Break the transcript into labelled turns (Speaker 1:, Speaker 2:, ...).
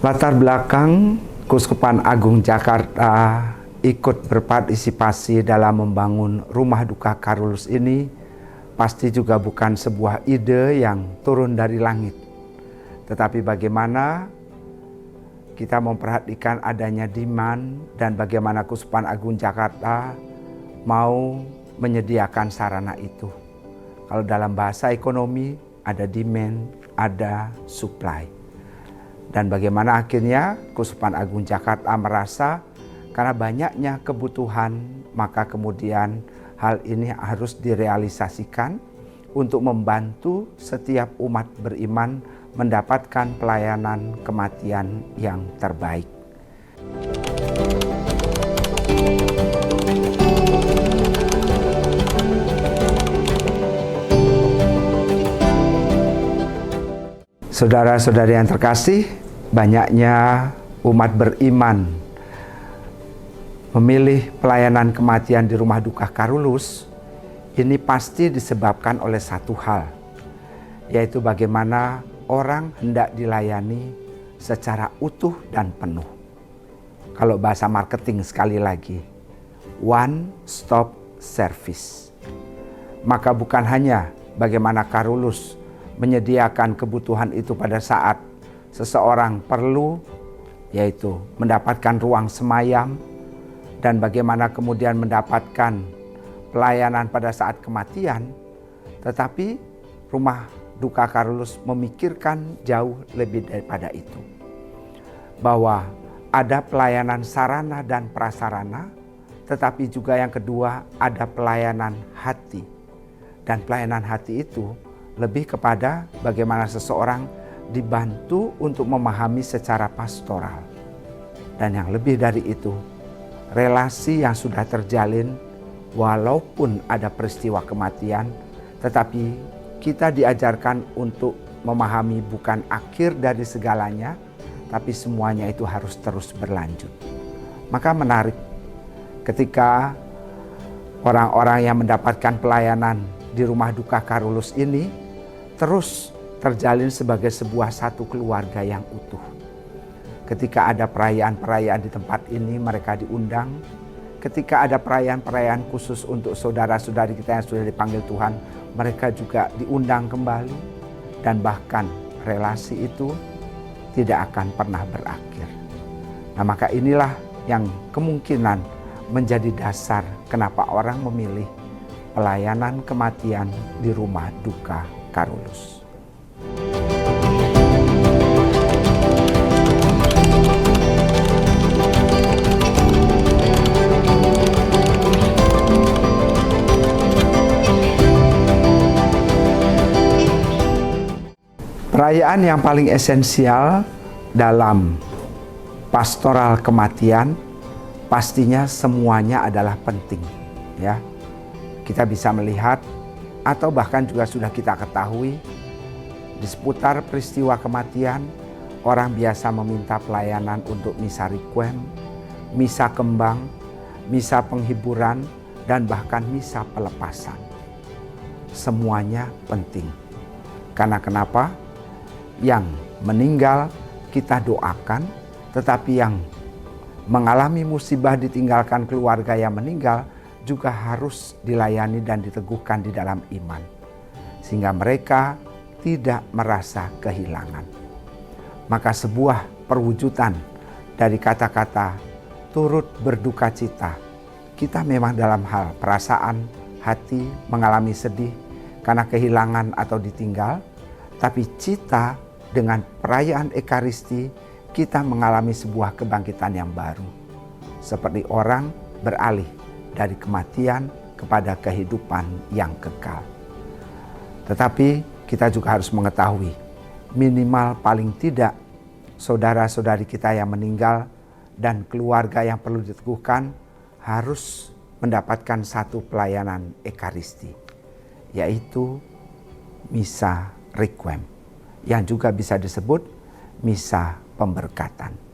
Speaker 1: Latar belakang Keuskupan Agung Jakarta ikut berpartisipasi dalam membangun Rumah Duka Carolus ini pasti juga bukan sebuah ide yang turun dari langit. Tetapi bagaimana kita memperhatikan adanya demand dan bagaimana Keuskupan Agung Jakarta mau menyediakan sarana itu. Kalau dalam bahasa ekonomi ada demand, ada supply. Dan bagaimana akhirnya Keuskupan Agung Jakarta merasa karena banyaknya kebutuhan, maka kemudian hal ini harus direalisasikan untuk membantu setiap umat beriman mendapatkan pelayanan kematian yang terbaik. Saudara-saudari yang terkasih, banyaknya umat beriman memilih pelayanan kematian di Rumah Duka Carolus. Ini pasti disebabkan oleh satu hal, yaitu bagaimana orang hendak dilayani secara utuh dan penuh. Kalau bahasa marketing sekali lagi, one stop service. Maka bukan hanya bagaimana Carolus menyediakan kebutuhan itu pada saat seseorang perlu, yaitu mendapatkan ruang semayam, dan bagaimana kemudian mendapatkan pelayanan pada saat kematian, tetapi Rumah Duka Carolus memikirkan jauh lebih daripada itu. Bahwa ada pelayanan sarana dan prasarana, tetapi juga yang kedua ada pelayanan hati. Dan pelayanan hati itu lebih kepada bagaimana seseorang dibantu untuk memahami secara pastoral. Dan yang lebih dari itu, relasi yang sudah terjalin walaupun ada peristiwa kematian, tetapi kita diajarkan untuk memahami bukan akhir dari segalanya, tapi semuanya itu harus terus berlanjut. Maka menarik ketika orang-orang yang mendapatkan pelayanan di Rumah Duka Carolus ini terus terjalin sebagai sebuah satu keluarga yang utuh. Ketika ada perayaan-perayaan di tempat ini, mereka diundang. Ketika ada perayaan-perayaan khusus untuk saudara-saudari kita yang sudah dipanggil Tuhan, mereka juga diundang kembali. Dan bahkan relasi itu tidak akan pernah berakhir. Nah, maka inilah yang kemungkinan menjadi dasar kenapa orang memilih pelayanan kematian di Rumah Duka Carolus. Perayaan yang paling esensial dalam pastoral kematian pastinya semuanya adalah penting, ya. Kita bisa melihat atau bahkan juga sudah kita ketahui di seputar peristiwa kematian, orang biasa meminta pelayanan untuk misa requiem, misa kembang, misa penghiburan, dan bahkan misa pelepasan. Semuanya penting. Karena kenapa? Yang meninggal kita doakan, tetapi yang mengalami musibah ditinggalkan keluarga yang meninggal juga harus dilayani dan diteguhkan di dalam iman. Sehingga mereka tidak merasa kehilangan. Maka sebuah perwujudan dari kata-kata turut berduka cita. Kita memang dalam hal perasaan, hati mengalami sedih karena kehilangan atau ditinggal. Tapi cita dengan perayaan Ekaristi kita mengalami sebuah kebangkitan yang baru. Seperti orang beralih dari kematian kepada kehidupan yang kekal. Tetapi kita juga harus mengetahui, minimal paling tidak saudara-saudari kita yang meninggal dan keluarga yang perlu diteguhkan harus mendapatkan satu pelayanan Ekaristi, yaitu misa requiem, yang juga bisa disebut misa pemberkatan.